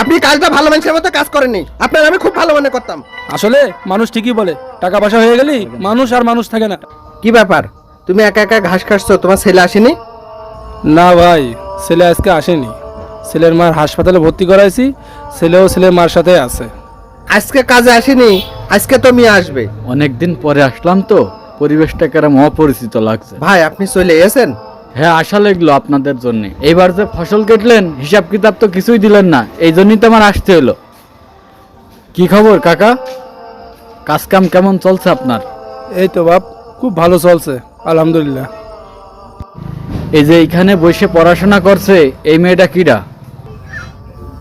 আপনি কাজটা ভালো মানুষের মতো কাজ করেননি, আপনার আমি খুব ভালো মনে করতাম। আসলে মানুষ ঠিকই বলে, টাকা পয়সা হয়ে গেলেই মানুষ আর মানুষ থাকে না। কি ব্যাপার, তুমি একা একা ঘাস কাটছো, তোমার ছেলে আসেনি? না ভাই, ছেলে আজকে আসেনি। ছেলের মার হাসপাতালে ভর্তি করাইছি, ছেলেও ছেলের মার সাথে আছে। আজকে কাজে আসেনি, আজকে তো মেয়ে আসবে। অনেকদিন পরে আসলাম তো, পরিবেশটা কেরম অপরিচিত লাগছে। ভাই আপনি চলে এসেছেন? হ্যাঁ, আশা লাগলো আপনাদের জন্য। এইবার যে ফসল কেটলেন, হিসাব কিতাব তো কিছুই দিলেন না, এই জন্যই তো আমার আসতে হলো। কি খবর কাকা, কাজ কাম কেমন চলছে আপনার? এই তো বাপ, খুব ভালো চলছে আলহামদুলিল্লাহ। এই যে এইখানে বসে পড়াশোনা করছে, এই মেয়েটা কিরা?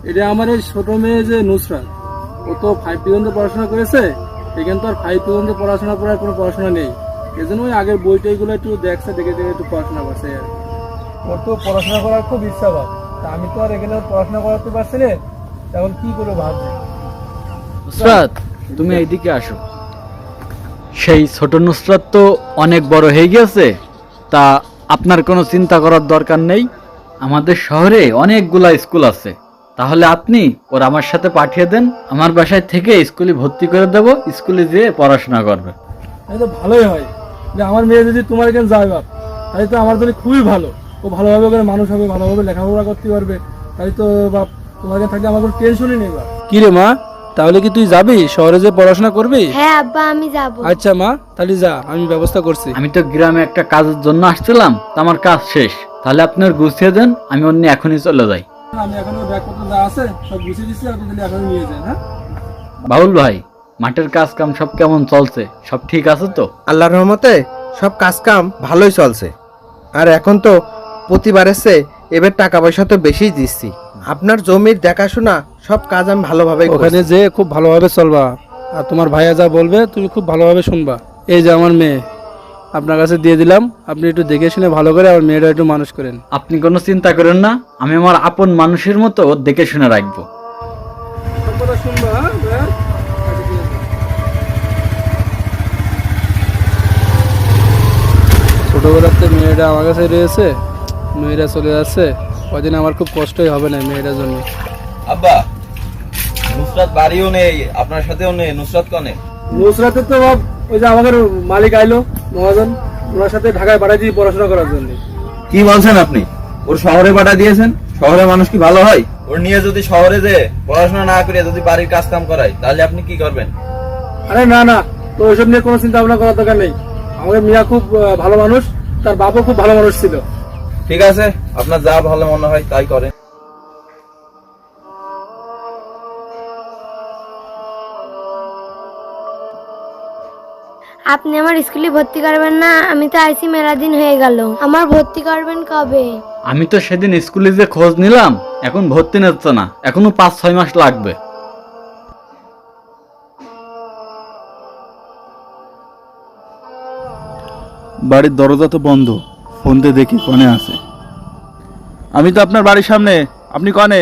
এটা আমার এই ছোট মেয়ে যে নুসরাত, ও তো 5 পর্যন্ত পড়াশোনা করেছে। এখানে তো আর 5 পর্যন্ত পড়াশোনা করার কোনো পড়াশোনা নেই, এই জন্য ওই আগের বইটাইগুলো একটু দেখছে, দেখে দেখে একটু পড়াশোনা করছে। ওর তো পড়াশোনা করার খুব ইচ্ছা বাপ, তা আমি তো আর এখানে পড়াশোনা করাতে পারছি না, এখন কি করে ভাবছি। নুসরাত, তুমি এইদিকে আসো। সেই ছোট নুসরাত তো অনেক বড় হয়ে গিয়েছে, তা আপনার কোনো চিন্তা করার দরকার নেই। আমাদের শহরে অনেকগুলা স্কুল আছে, তাহলে আপনি ওর আমার সাথে পাঠিয়ে দেন, আমার বাসায় থেকে স্কুলে ভর্তি করে দেব, স্কুলে যেয়ে পড়াশোনা করবে। এই তো ভালোই হয় যে আমার মেয়ে যদি তোমার এখানে যায় বাপ, তাই তো আমার জন্য খুবই ভালো। ও ভালোভাবে করে মানুষ হবে, ভালোভাবে লেখাপড়া করতে পারবে, তাই তো বাপ তোমার এখানে থাকলে আমার কোনো টেনশনই নেই বাপ। কি রে মা, তাহলে কি তুই যাবি শহরে যে পড়াশোনা করবি? হ্যাঁ আব্বা, আমি যাব। আচ্ছা মা, তাহলে যা, আমি ব্যবস্থা করছি। আমি তো গ্রামে একটা কাজের জন্য আসছিলাম, তা আমার কাজ শেষ, তাহলে আপনি ওর গুছিয়ে দেন, আমি অন্য এখনই চলে যাই। আমি এখন ব্যাগপত্র যা আছে সব গুছিয়ে দিচ্ছি, আপনি তাহলে এখন নিয়ে যান। হ্যাঁ বাউল ভাই, মাঠের কাজ কাম সব কেমন চলছে? সব ঠিক আছে তো? আল্লাহর রহমতে সব কাজ কাম ভালোই চলছে। আর এখন তো প্রতিবারের চেয়ে এবার টাকা পয়সা তো বেশি দিচ্ছি। আপনার জমির দেখাশোনা সব কাজ আমি ভালোভাবে ওখানে যে খুব ভালোভাবে চলবা, আর তোমার ভাইয়া যা বলবে তুমি খুব ভালোভাবে শুনবা। এই যে আমার মেয়ে আপনার কাছে দিয়ে দিলাম, আপনি একটু দেখে শুনে ভালো করে আমার মেয়েটা একটু মানুষ করেন। আপনি কোনো চিন্তা করেন না, আমি আমার আপন মানুষের মতো ওর দেখে শুনে রাখবো। ছোটবেলাতে মেয়েটা আমার কাছে রয়েছে, মেয়েরা চলে যাচ্ছে, কদিন আমার খুব কষ্টই হবে না মেয়েটার জন্য। আব্বা, নুসরাত বাড়িও নেই, আপনার সাথেও নেই, নুসরাত কনে? নুসরাতে তো ওই যে আমাদের মালিক আইলো মহাজন, ওনার সাথে ঢাকায় পাঠাই দিয়ে পড়াশোনা করার জন্য। কি বলছেন আপনি? ওর শহরে পাঠা দিয়েছেন? শহরে মানুষ কি ভালো হয়? ওর নিয়ে যদি শহরে যে পড়াশোনা না করে যদি বাড়ির কাজ কাম করায়, তাহলে আপনি কি করবেন? আরে না না, তো ওইসব নিয়ে কোনো চিন্তা ভাবনা করার দরকার নেই। আমাদের মিয়া খুব ভালো মানুষ, তার বাপও খুব ভালো মানুষ ছিল। ঠিক আছে, আপনার যা ভালো মনে হয় তাই করেন। আপনি আমার স্কুলে ভর্তি করবেন না? আমি তো আইসি মেলা দিন হয়ে গেল, আমার ভর্তি করবেন কবে? আমি তো সেদিন স্কুলে যে খোঁজ নিলাম, এখন ভর্তি নিচ্ছে না, এখনো 5-6 মাস লাগবে। বাড়ির দরজা তো বন্ধ, ফোনতে দেখি কনে আছে। আমি তো আপনার বাড়ির সামনে, আপনি কনে?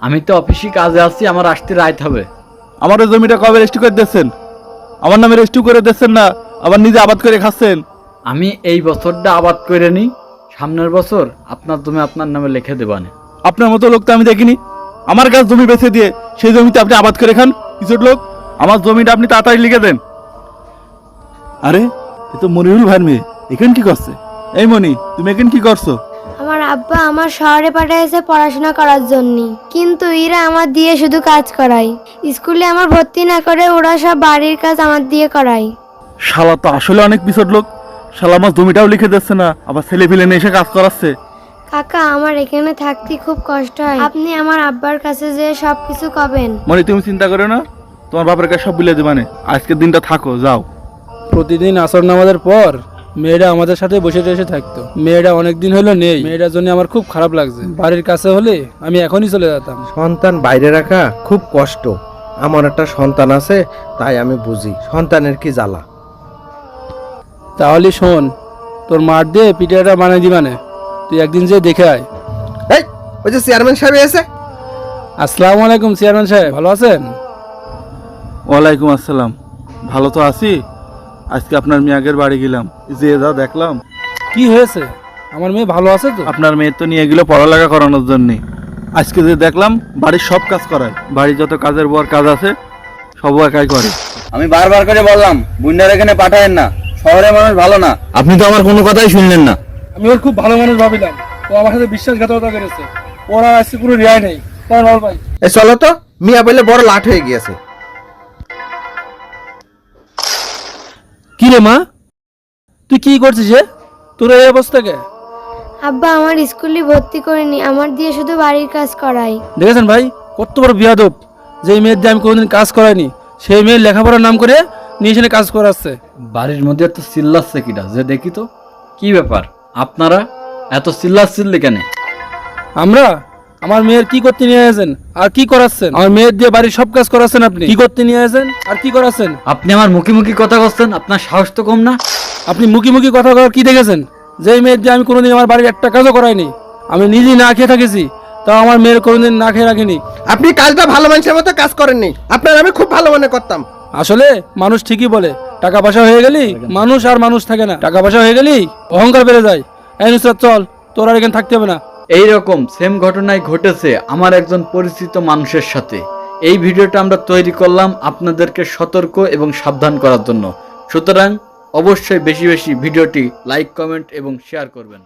আমি তো অফিসে কাজে আছি, আমার আসতে রাত হবে। আমার ওই জমিটা কবে রেস্টু করে দিচ্ছেন? আমার নামে রেস্টু করে দিচ্ছেন না, আবার নিজে আবাদ করে খাচ্ছেন। আমি এই বছরটা আবাদ করে নিই, সামনের বছর আপনার জমি আপনার নামে লিখে দেবানে। আপনার মতো লোক তো আমি দেখিনি। আমার কাছে জমি বেচে দিয়ে সেই জমিতে আপনি আবাদ করে খান। কিছু লোক, আমার জমিটা আপনি তাড়াতাড়ি লিখে দেন। আরে এ তো মনিরুল ভাইয়ের মেয়ে, এখানে কি করছে? এই মনি, তুমি এখানে কি করছো? আমার আব্বা আমার শহরে পাঠিয়েছে পড়াশোনা করার জন্য, কিন্তু এরা আমার দিয়ে শুধু কাজ করায়। স্কুলে আমার ভর্তি না করে ওরা সব বাড়ির কাজ আমার দিয়ে করায়। শালা তো আসলে অনেক পিছট লোক। শালা আমার জমিটাও লিখে দিচ্ছে না, আবার ছেলে ফেলে নিয়ে এসে কাজ করাচ্ছে। কাকা, আমার এখানে থাকতে খুব কষ্ট হয়, আপনি আমার আব্বার কাছে যে সবকিছু কবেন। মনি তুমি চিন্তা করো না, তোমার বাপের কাছে সব বিলে দেবানে। আজকের দিনটা থাকো, যাও। প্রতিদিন আসর নামাজের পর মেয়েটা আমাদের সাথে বসে বসে থাকতো। মেয়েটা অনেকদিন হলো নেই, মেয়েটার জন্য আমার খুব খারাপ লাগছে। বাড়ির কাছে হলে আমি এখনই চলে যেতাম। সন্তান বাইরে রাখা খুব কষ্ট। আমার একটা সন্তান আছে, তাই আমি বুঝি সন্তানের কি জ্বালা। তাহলে শোন, তোর মার দিয়ে পিঠাটা বানিয়ে দিবানে, তুই একদিন যে দেখে আয়। এই ওই যে চেয়ারম্যান সাহেব এসে। আসসালামু আলাইকুম চেয়ারম্যান সাহেব, ভালো আছেন? ওয়ালাইকুম আসসালাম। ভালো তো আছি। আজকে আপনার মেয়ের বাড়ি গেলাম, যে যা দেখলাম। কি হয়েছে? আমার মেয়ে ভালো আছে তো? আপনার মেয়ে তো নিয়ে গেল পড়ালেখা করানোর জন্য। আজকে যে দেখলাম বাড়ির সব কাজ করায়, বাড়ির যত কাজের বর কাজ আছে সব একাই করে। আমি বারবার করে বললাম বুন্ডার এখানে পাঠায়েন না, শহরের মানুষ ভালো না। আপনি তো আমার কোনো কথাই শুনলেন না। আমি ওর খুব ভালো মানুষ ভাবিলাম, ও আমার সাথে বিশ্বাসঘাতকতা করেছে, ওর আর আজকে কোনো রেয়াই নেই। তাই বল ভাই। এ চলো তো, মিয়া বলে বড় লাট হয়ে গিয়েছে। কি রে মা, তুই কি করছিস রে? তোর এই অবস্থাকে আব্বা আমার স্কুলে ভর্তি করেনি, আমার দিয়ে শুধু বাড়ির কাজ করাই। দেখেছেন ভাই, কত বড় বিয়াদব। যে মেয়ের দিয়ে আমি কোনোদিন কাজ করাইনি, সেই মেয়ের লেখাপড়ার নাম করে নিয়ে এসে কাজ করাচ্ছে। বাড়ির মধ্যে এত চিল্লাচ্ছে কিটা যে দেখি তো কি ব্যাপার, আপনারা এত চিল্লাচ্ছিল্লি কেন? আমরা আমার মেয়ের কি করতে নিয়ে আসেন আর কি করাচ্ছেন? আমার মেয়ের দিয়ে বাড়ির সব কাজ করাচ্ছেন, আপনি কি করতে নিয়ে আসেন আর কি করাচ্ছেন? আপনি আমার মুখে মুখে কথা বলছেন, আপনার সাহস তো কম না? আপনি মুখি মুখি কথা করার কি দেখেছেন? যেই মেয়ের দিয়ে আমি কোনোদিন আমার বাড়ির একটা কাজও করাইনি, আমি নিজেই না খেয়ে থাকেছি, তাও আমার মেয়ের কোনোদিন না খেয়ে রাখিনি। আপনি কাজটা ভালো মানুষের মতো কাজ করেননি, আপনার আমি খুব ভালো মনে করতাম। আসলে মানুষ ঠিকই বলে, টাকা পয়সা হয়ে গেলি মানুষ আর মানুষ থাকে না, টাকা পয়সা হয়ে গেলি অহংকার বেড়ে যায়। এই নুসরাত চল, তোর আর এখানে থাকতে হবে না। এই রকম সেম ঘটনাই ঘটেছে আমার একজন পরিচিত মানুষের সাথে। এই ভিডিওটা আমরা তৈরি করলাম আপনাদেরকে সতর্ক এবং সাবধান করার জন্য। সুতরাং অবশ্যই বেশি বেশি ভিডিওটি লাইক, কমেন্ট এবং শেয়ার করবেন।